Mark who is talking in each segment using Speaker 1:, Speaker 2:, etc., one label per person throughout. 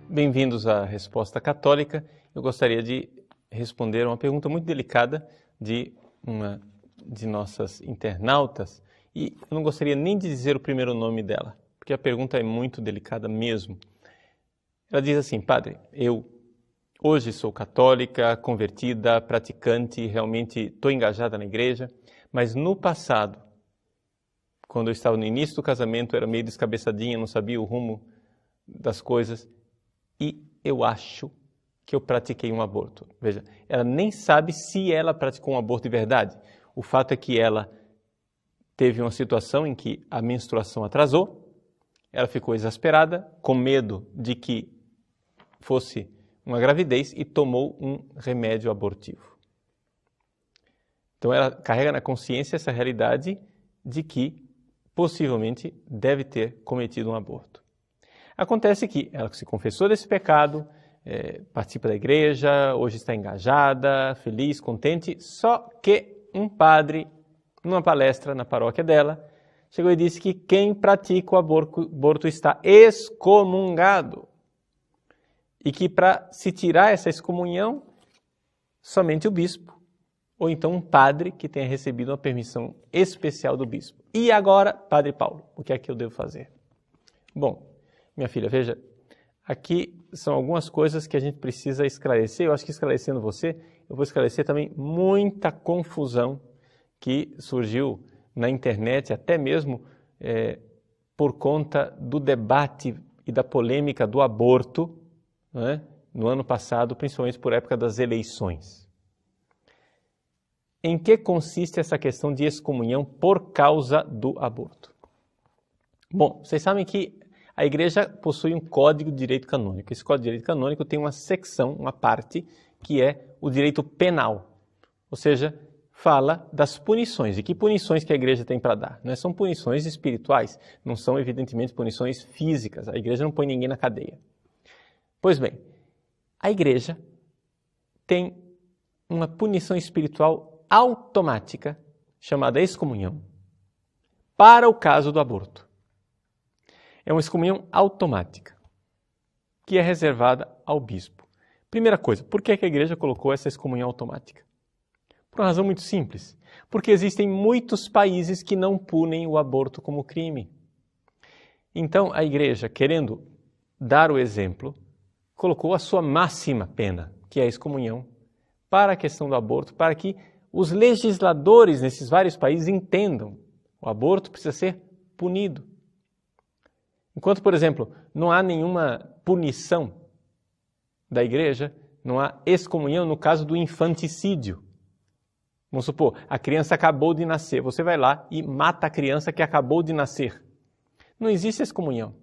Speaker 1: Bem-vindos à Resposta Católica. Eu gostaria de responder uma pergunta muito delicada de uma de nossas internautas e eu não gostaria nem de dizer o primeiro nome dela, porque a pergunta é muito delicada mesmo. Ela diz assim: Padre, eu hoje sou católica, convertida, praticante, realmente estou engajada na igreja, mas no passado, quando eu estava no início do casamento, era meio descabeçadinha, não sabia o rumo das coisas, e eu acho que eu pratiquei um aborto. Veja, ela nem sabe se ela praticou um aborto de verdade. O fato é que ela teve uma situação em que a menstruação atrasou, ela ficou exasperada, com medo de que fosse uma gravidez e tomou um remédio abortivo. Então ela carrega na consciência essa realidade de que possivelmente deve ter cometido um aborto. Acontece que ela se confessou desse pecado, participa da igreja, hoje está engajada, feliz, contente, só que um padre, numa palestra na paróquia dela, chegou e disse que quem pratica o aborto está excomungado e que para se tirar essa excomunhão, somente o bispo, ou então um padre que tenha recebido uma permissão especial do bispo. E agora, Padre Paulo, o que é que eu devo fazer? Bom, minha filha, veja, aqui são algumas coisas que a gente precisa esclarecer. Eu acho que esclarecendo você, eu vou esclarecer também muita confusão que surgiu na internet, até mesmo por conta do debate e da polêmica do aborto, né, no ano passado, principalmente por época das eleições. Em que consiste essa questão de excomunhão por causa do aborto? Bom, vocês sabem que a Igreja possui um Código de Direito Canônico. Esse Código de Direito Canônico tem uma secção, uma parte, que é o direito penal. Ou seja, fala das punições. E que punições que a Igreja tem para dar? Não são punições espirituais, não são evidentemente punições físicas. A Igreja não põe ninguém na cadeia. Pois bem, a Igreja tem uma punição espiritual automática, chamada excomunhão, para o caso do aborto. É uma excomunhão automática, que é reservada ao bispo. Primeira coisa, por que a Igreja colocou essa excomunhão automática? Por uma razão muito simples. Porque existem muitos países que não punem o aborto como crime. Então, a Igreja, querendo dar o exemplo, colocou a sua máxima pena, que é a excomunhão, para a questão do aborto, para que os legisladores nesses vários países entendam o aborto precisa ser punido. Enquanto, por exemplo, não há nenhuma punição da Igreja, não há excomunhão no caso do infanticídio. Vamos supor, a criança acabou de nascer, você vai lá e mata a criança que acabou de nascer. Não existe excomunhão.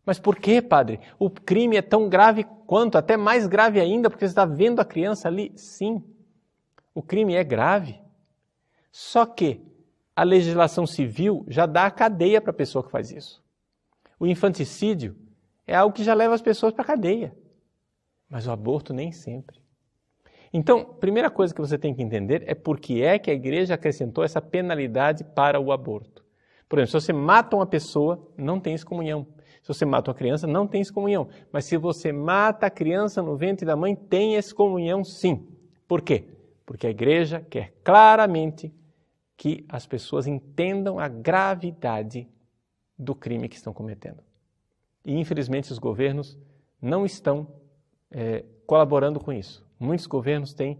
Speaker 1: Mas por que, padre? O crime é tão grave quanto, até mais grave ainda, porque você está vendo a criança ali? Sim, o crime é grave. Só que a legislação civil já dá a cadeia para a pessoa que faz isso. O infanticídio é algo que já leva as pessoas para a cadeia. Mas o aborto nem sempre. Então, primeira coisa que você tem que entender é por que é que a Igreja acrescentou essa penalidade para o aborto. Por exemplo, se você mata uma pessoa, não tem excomunhão. Se você mata uma criança, não tem excomunhão. Mas se você mata a criança no ventre da mãe, tem excomunhão sim. Por quê? Porque a Igreja quer claramente que as pessoas entendam a gravidade do crime que estão cometendo. E, infelizmente, os governos não estão colaborando com isso. Muitos governos têm,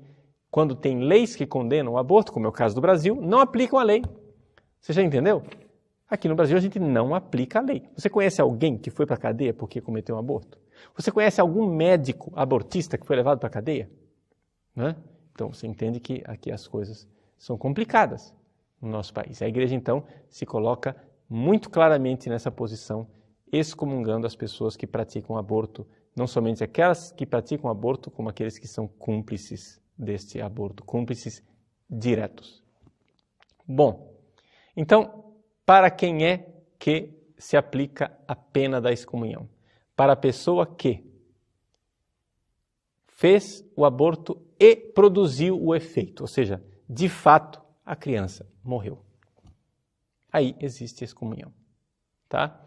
Speaker 1: quando tem leis que condenam o aborto, como é o caso do Brasil, não aplicam a lei. Você já entendeu? Aqui no Brasil a gente não aplica a lei. Você conhece alguém que foi para a cadeia porque cometeu um aborto? Você conhece algum médico abortista que foi levado para a cadeia? Né? Então você entende que aqui as coisas são complicadas no nosso país. A Igreja, então, se coloca muito claramente nessa posição, excomungando as pessoas que praticam aborto, não somente aquelas que praticam aborto, como aqueles que são cúmplices deste aborto, cúmplices diretos. Bom, então, para quem é que se aplica a pena da excomunhão? para a pessoa que fez o aborto e produziu o efeito, ou seja, de fato, a criança morreu. Aí existe excomunhão, tá?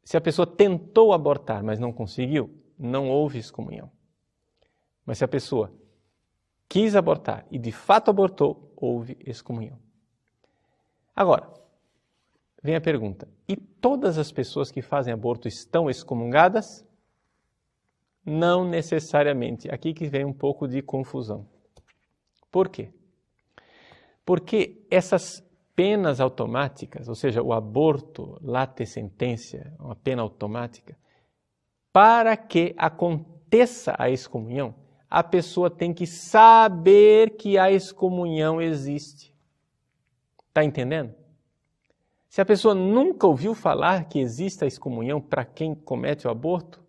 Speaker 1: Se a pessoa tentou abortar, mas não conseguiu, não houve excomunhão. Mas se a pessoa quis abortar e de fato abortou, houve excomunhão. Agora, vem a pergunta, e todas as pessoas que fazem aborto estão excomungadas? Não necessariamente. Aqui que vem um pouco de confusão. Por quê? Porque essas penas automáticas, ou seja, o aborto late sententia, uma pena automática, para que aconteça a excomunhão, a pessoa tem que saber que a excomunhão existe. Está entendendo? Se a pessoa nunca ouviu falar que existe a excomunhão para quem comete o aborto,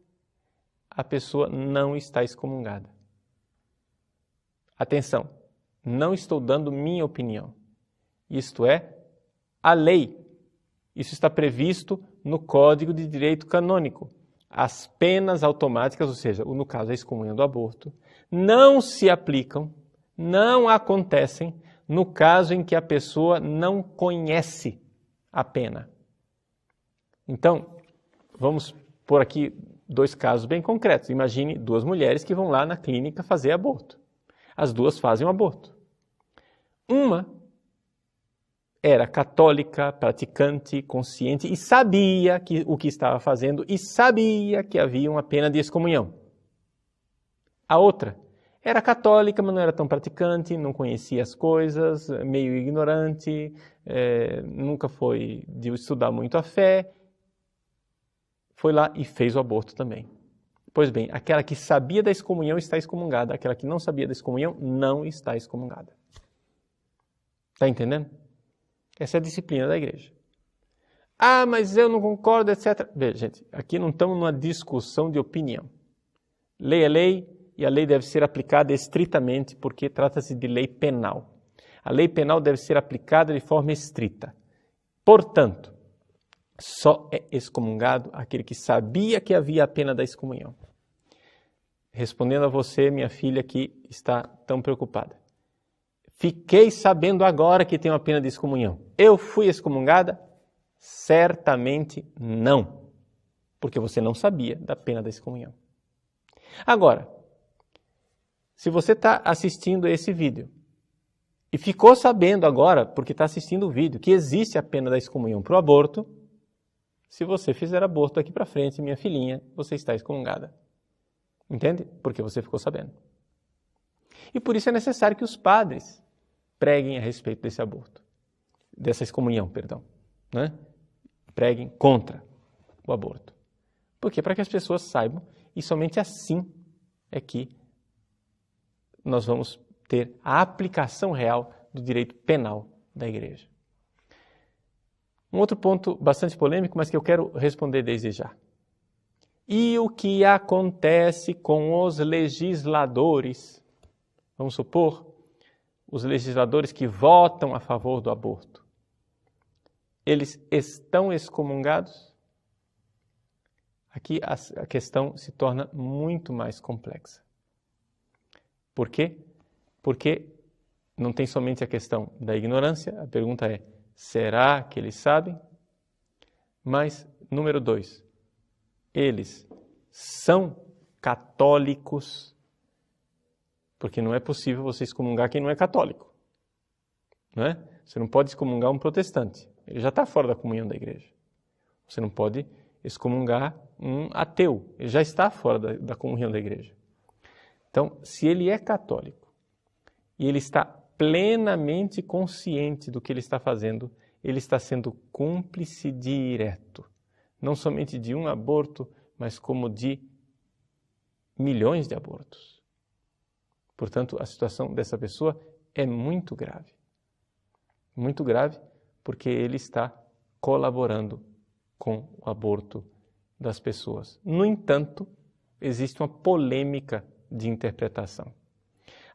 Speaker 1: a pessoa não está excomungada. Atenção, não estou dando minha opinião. Isto é a lei. Isso está previsto no Código de Direito Canônico. As penas automáticas, ou seja, no caso a excomunhão do aborto, não se aplicam, não acontecem no caso em que a pessoa não conhece a pena. Então, vamos pôr aqui 2 casos bem concretos. Imagine 2 mulheres que vão lá na clínica fazer aborto. As 2 fazem o aborto. Uma era católica, praticante, consciente e sabia o que estava fazendo e sabia que havia uma pena de excomunhão. A outra era católica, mas não era tão praticante, não conhecia as coisas, meio ignorante, nunca foi de estudar muito a fé, foi lá e fez o aborto também. Pois bem, aquela que sabia da excomunhão está excomungada, aquela que não sabia da excomunhão não está excomungada. Está entendendo? Essa é a disciplina da igreja. Ah, mas eu não concordo, etc. Veja, gente, aqui não estamos numa discussão de opinião. Lei é lei e a lei deve ser aplicada estritamente porque trata-se de lei penal. A lei penal deve ser aplicada de forma estrita. Portanto, só é excomungado aquele que sabia que havia a pena da excomunhão. Respondendo a você, minha filha, que está tão preocupada. Fiquei sabendo agora que tem uma pena de excomunhão. Eu fui excomungada? Certamente não, porque você não sabia da pena da excomunhão. Agora, se você está assistindo esse vídeo e ficou sabendo agora, porque está assistindo o vídeo, que existe a pena da excomunhão para o aborto, se você fizer aborto daqui para frente, minha filhinha, você está excomungada. Entende? Porque você ficou sabendo. E por isso é necessário que os padres preguem a respeito desse aborto, dessa excomunhão, perdão, né? Preguem contra o aborto. Por quê? Para que as pessoas saibam, e somente assim é que nós vamos ter a aplicação real do direito penal da igreja. Um outro ponto bastante polêmico, mas que eu quero responder desde já. E o que acontece com os legisladores? Vamos supor, os legisladores que votam a favor do aborto. Eles estão excomungados? Aqui a questão se torna muito mais complexa. Por quê? Porque não tem somente a questão da ignorância, a pergunta é, será que eles sabem? Mas, número 2, eles são católicos, porque não é possível você excomungar quem não é católico. Não é? Você não pode excomungar um protestante, ele já está fora da comunhão da igreja. Você não pode excomungar um ateu, ele já está fora da comunhão da igreja. Então, se ele é católico e ele está plenamente consciente do que ele está fazendo, ele está sendo cúmplice direto, não somente de um aborto, mas como de milhões de abortos. Portanto, a situação dessa pessoa é muito grave. Muito grave porque ele está colaborando com o aborto das pessoas. No entanto, existe uma polêmica de interpretação.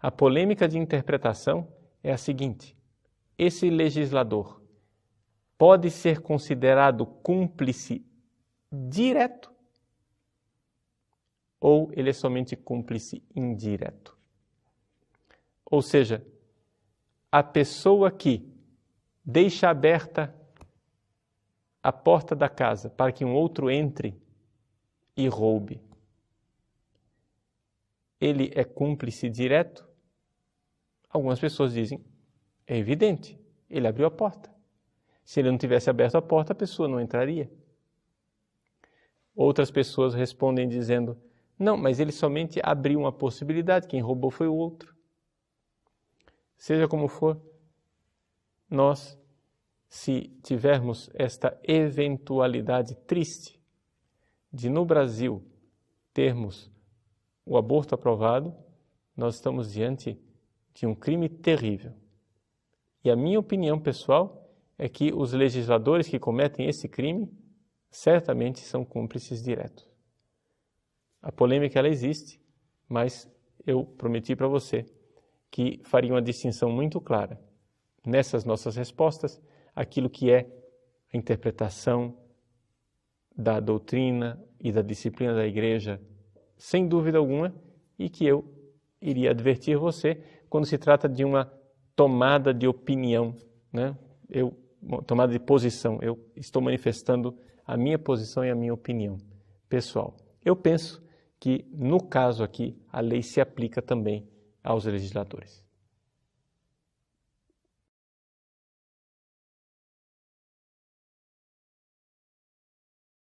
Speaker 1: A polêmica de interpretação é a seguinte: esse legislador pode ser considerado cúmplice direto ou ele é somente cúmplice indireto? Ou seja, a pessoa que deixa aberta a porta da casa para que um outro entre e roube, ele é cúmplice direto? Algumas pessoas dizem, é evidente, ele abriu a porta. Se ele não tivesse aberto a porta, a pessoa não entraria. Outras pessoas respondem dizendo, não, mas ele somente abriu uma possibilidade, quem roubou foi o outro. Seja como for, nós, se tivermos esta eventualidade triste de no Brasil termos o aborto aprovado, nós estamos diante de um crime terrível. E a minha opinião pessoal é que os legisladores que cometem esse crime certamente são cúmplices diretos. A polêmica ela existe, mas eu prometi para você que faria uma distinção muito clara nessas nossas respostas, aquilo que é a interpretação da doutrina e da disciplina da igreja, sem dúvida alguma, e que eu iria advertir você quando se trata de uma tomada de opinião, né? Tomada de posição. Eu estou manifestando a minha posição e a minha opinião pessoal. Eu penso que, no caso aqui, a lei se aplica também aos legisladores.